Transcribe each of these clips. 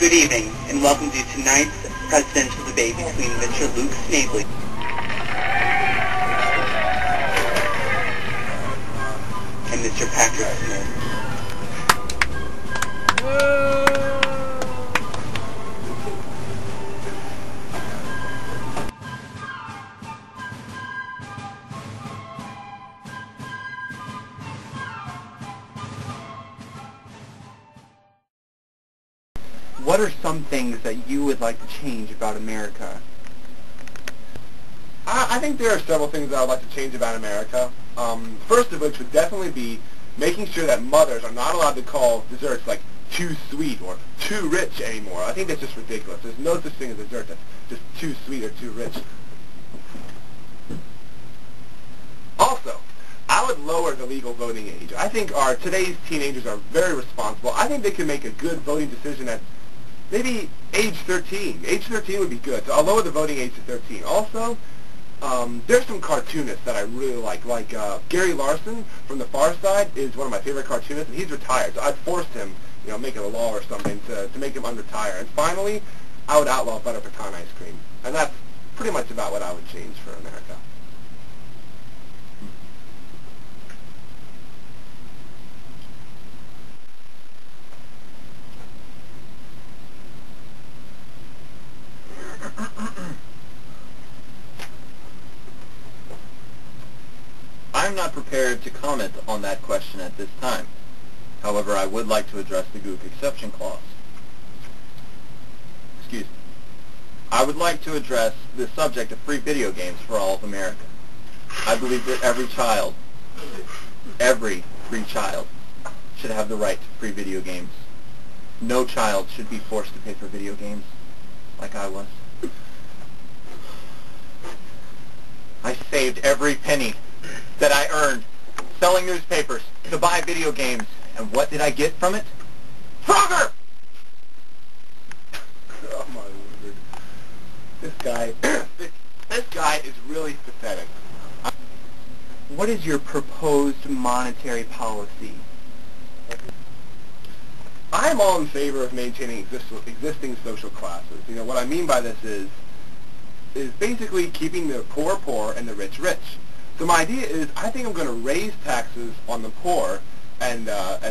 Good evening, and welcome to tonight's presidential debate between Mr. Luke Snavely and Mr. Patrick Smith. What are some things that you would like to change about America? I think there are several things that I would like to change about America. First of which would definitely be making sure that mothers are not allowed to call desserts like too sweet or too rich anymore. I think that's just ridiculous. There's no such thing as a dessert that's just too sweet or too rich. Also, I would lower the legal voting age. I think today's teenagers are very responsible. I think they can make a good voting decision at maybe age 13. Age 13 would be good. So I'll lower the voting age to 13. Also, there's some cartoonists that I really like Gary Larson from The Far Side is one of my favorite cartoonists, and he's retired. So I'd force him, make it a law or something to make him unretire. And finally, I would outlaw butter pecan ice cream. And that's pretty much about what I would change for America. I am not prepared to comment on that question at this time. However, I would like to address the Gook exception clause. Excuse me. I would like to address the subject of free video games for all of America. I believe that every free child, should have the right to free video games. No child should be forced to pay for video games like I was. I saved every penny that I earned selling newspapers to buy video games. And what did I get from it? Frogger! Oh my word. This guy is really pathetic. What is your proposed monetary policy? I'm all in favor of maintaining existing social classes. What I mean by this is basically keeping the poor poor and the rich rich. So my idea is I think I'm going to raise taxes on the poor and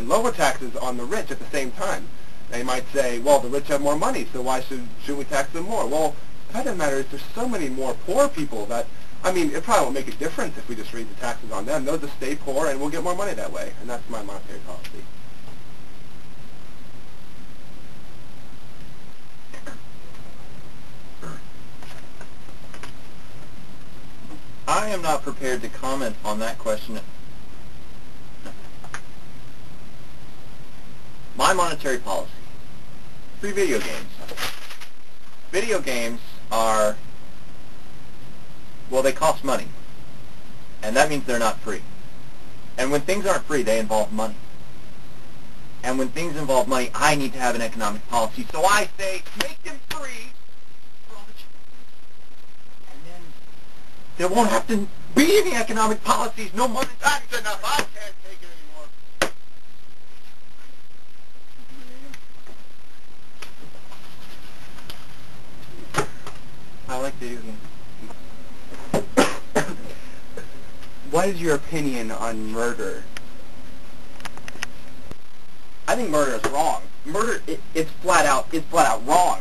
lower taxes on the rich at the same time. Now you might say, well, the rich have more money, so why should we tax them more? Well, the fact of the matter is there's so many more poor people that, it probably won't make a difference if we just raise the taxes on them. They'll just stay poor and we'll get more money that way. And that's my monetary policy. I am not prepared to comment on that question. My monetary policy. Free video games. Video games are, they cost money. And that means they're not free. And when things aren't free, they involve money. And when things involve money, I need to have an economic policy. So I say, make them free. There won't have to be any economic policies. No money. That's enough. I can't take it anymore. I like video games. What is your opinion on murder? I think murder is wrong. Murder, it's flat out wrong.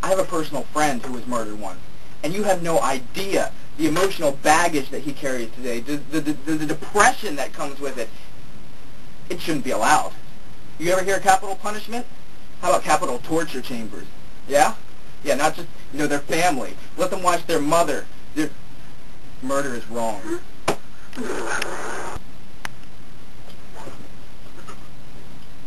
I have a personal friend who was murdered once, and you have no idea the emotional baggage that he carries today, the depression that comes with it. It shouldn't be allowed. You ever hear of capital punishment? How about capital torture chambers? Yeah? Yeah, not just, their family. Let them watch their mother. Murder is wrong.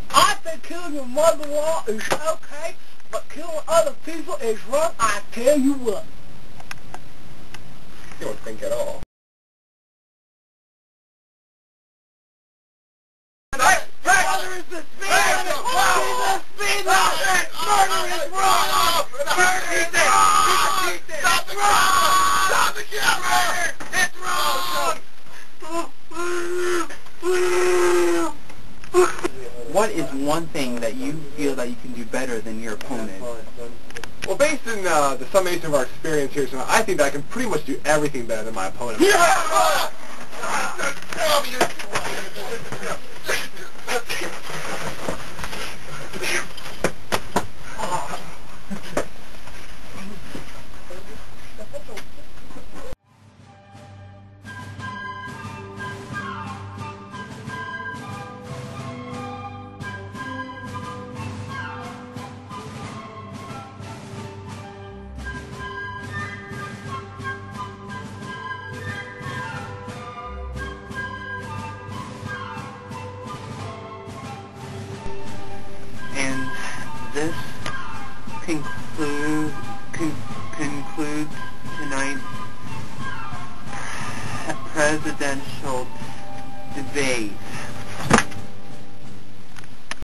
I think killing your mother-in-law is okay, but killing other people is wrong, I tell you what. You don't think at all. Murder is the speed limit! Murder is wrong! Murder is wrong! Stop the camera! Stop the camera! It's wrong! what is one thing that you feel that you can do better than your opponent? Well, based on the summation of our experience here tonight, I think that I can pretty much do everything better than my opponent. And this concludes tonight's presidential debate.